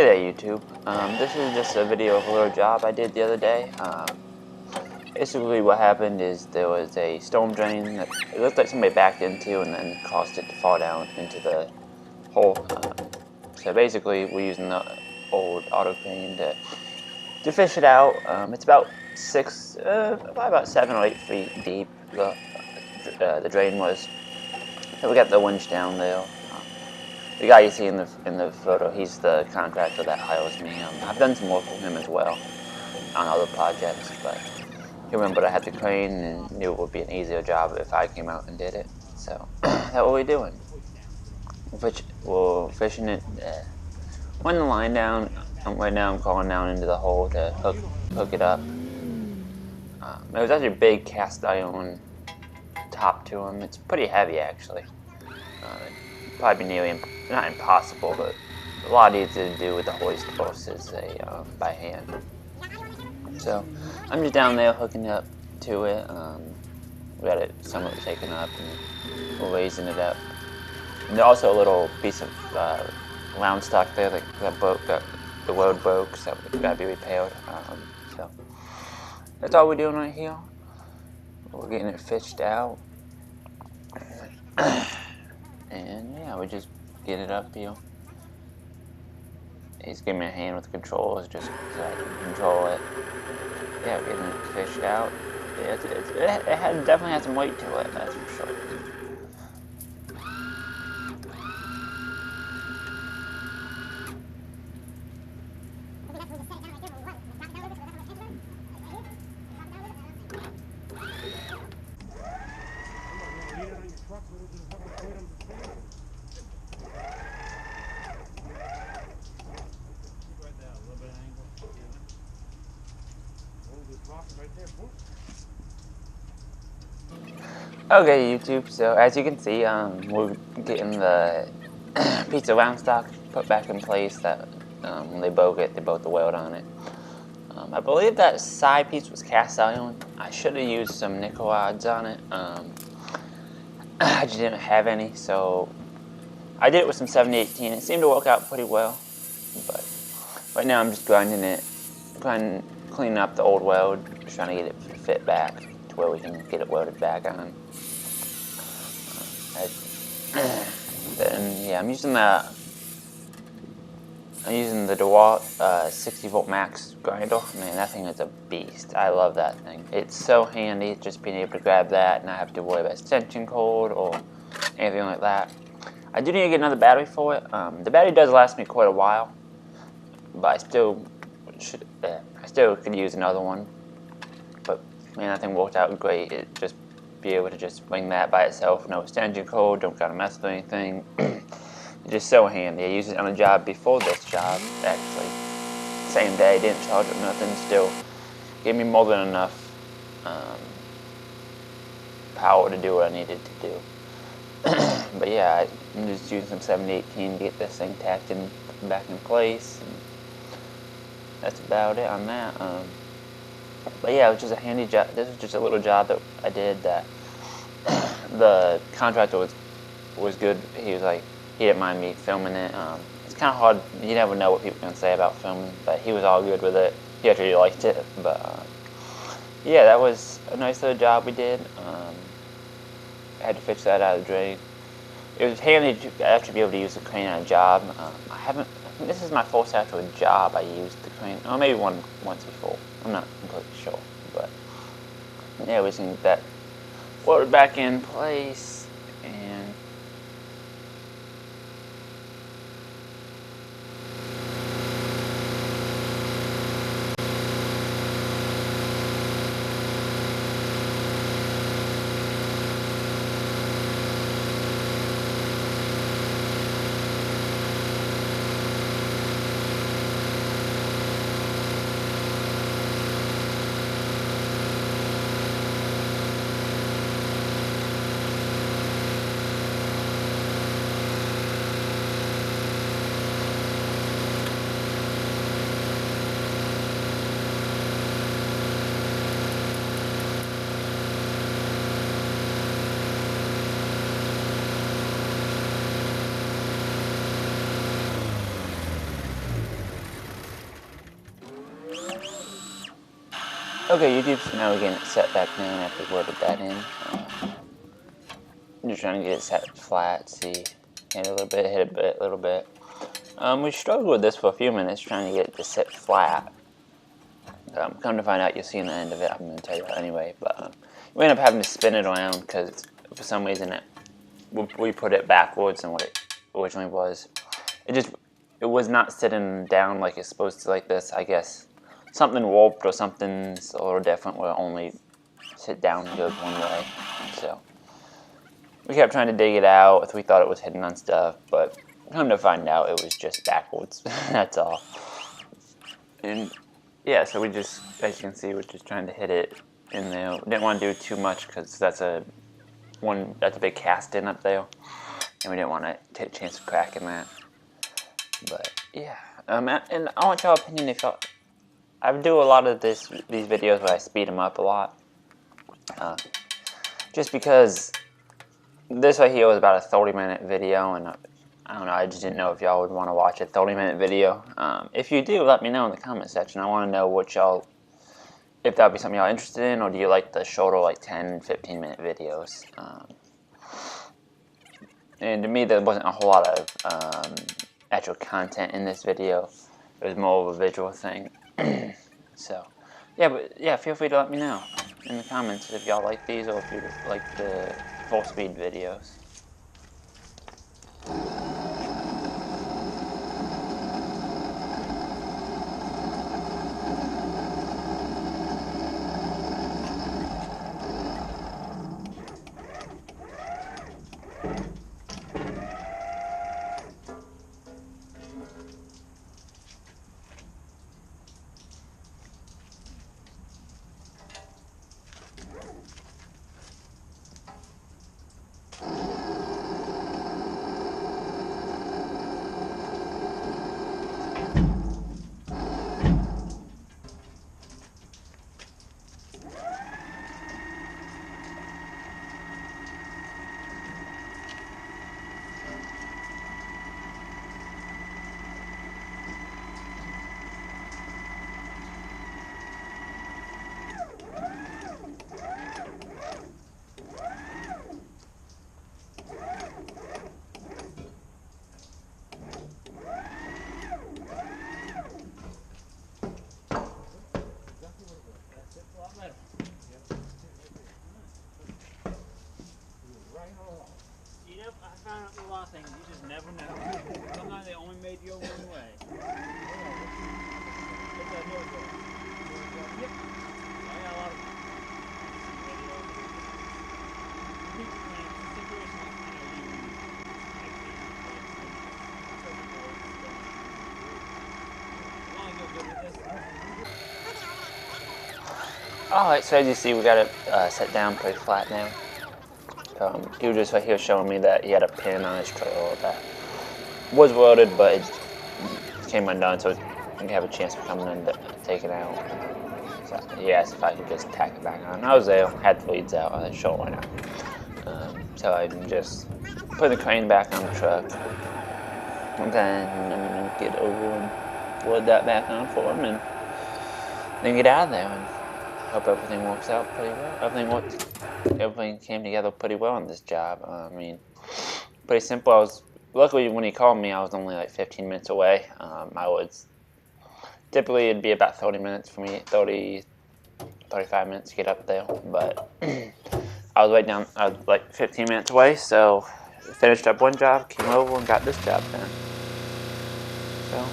Hey there, YouTube. This is just a video of a little job I did the other day. Basically what happened is there was a storm drain that it looked like somebody backed into and then caused it to fall down into the hole. So basically we're using the old auto crane to fish it out. It's about probably about 7 or 8 feet deep, the drain was. So we got the winch down there. The guy you see in the photo, he's the contractor that hires me. I've done some work with him as well on other projects, but he remembered I had the crane and knew it would be an easier job if I came out and did it. So that's what we're doing. We're fishing it. When the line down, right now I'm calling down into the hole to hook it up. It was actually a big cast iron top to him. It's pretty heavy actually. Probably nearly not impossible, but a lot easier to do with the hoist versus by hand. So I'm just down there hooking up to it. We got it somewhat taken up and we're raising it up. And there's also a little piece of round stock there that broke. The weld broke, so it's got to be repaired. So that's all we're doing right here. We're getting it fished out. And yeah, we just get it up here. He's giving me a hand with the controls just so I can control it. Yeah, getting it fished out. Yeah, it definitely has some weight to it, that's for sure. Okay, YouTube, so as you can see, we're getting the piece of round stock put back in place that when they broke it, they broke the weld on it. I believe that side piece was cast iron. I should have used some nickel rods on it. I just didn't have any, so I did it with some 7018. It seemed to work out pretty well, but right now I'm just cleaning up the old weld, just trying to get it fit back to where we can get it welded back on. Then yeah, I'm using the DeWalt 60 volt max grinder. Man, that thing is a beast. I love that thing. It's so handy just being able to grab that and not have to worry about extension cord or anything like that. I do need to get another battery for it. The battery does last me quite a while, but I still could use another one. But man, that thing worked out great. It just be able to just bring that by itself, no extension cord, don't gotta mess with anything. It's just so handy. I used it on a job before this job, actually. Same day, didn't charge it nothing, still gave me more than enough power to do what I needed to do. But yeah, I'm just using some 7018 to get this thing tacked in back in place, and that's about it on that. But yeah, it was just a handy job. This was just a little job that I did that the contractor was good. He was like, he didn't mind me filming it. It's kind of hard. You never know what people can say about filming, but he was all good with it. He actually liked it. But yeah, that was a nice little job we did. I had to fix that out of the drain. It was handy to actually be able to use the crane on a job. I think this is my first actual job I used the crane, or maybe once before. I'm not completely sure, but yeah, we can get that welded back in place, and Okay, YouTube's now getting it set back down after we loaded that in. Just trying to get it set flat, see, hit a little bit, hit a bit, a little bit. We struggled with this for a few minutes trying to get it to sit flat. Come to find out, you'll see in the end of it, I'm going to tell you anyway, but we end up having to spin it around because for some reason we put it backwards than what it originally was. It was not sitting down like it's supposed to, like this. I guess something warped or something's a little different where it only sit down and goes one way. So we kept trying to dig it out. We thought it was hidden on stuff, but come to find out, it was just backwards. That's all. And yeah, so we just, as you can see, we're just trying to hit it in there. We didn't want to do too much because that's a big cast in up there, and we didn't want to take a chance of cracking that. But yeah, and I want y'all opinion if y'all. I do a lot of these videos where I speed them up a lot, just because this right here was about a 30-minute video, and I don't know, I just didn't know if y'all would want to watch a 30-minute video. If you do, let me know in the comment section. I want to know what y'all, if that would be something y'all interested in, or do you like the shorter, like 10, 15-minute videos? And to me, there wasn't a whole lot of actual content in this video. It was more of a visual thing. So, yeah, but yeah, feel free to let me know in the comments if y'all like these or if you like the full speed videos. I found out a lot of things, you just never know. Sometimes they only made you go one way. Yep. I got a lot of Alright, so as you see, we got it set down pretty flat now. He was showing me that he had a pin on his trailer that was welded, but it came undone, so I didn't have a chance of coming in to take it out. So he asked if I could just tack it back on. I was there, had the leads out, I didn't show why not. So I just put the crane back on the truck, and then I'm gonna get over and weld that back on for him, and then get out of there. And hope everything works out pretty well. Everything came together pretty well on this job. I mean, pretty simple. Luckily when he called me, I was only like 15 minutes away. Typically it'd be about 30 minutes for me, 35 minutes to get up there, but I was like 15 minutes away, so finished up one job, came over and got this job done. So, yeah.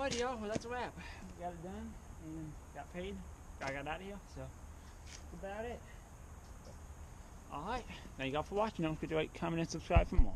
Alrighty, y'all. Well, that's a wrap. We got it done and got paid. I got out of here, so that's about it. Alright. Thank y'all for watching. Don't forget to like, comment, and subscribe for more.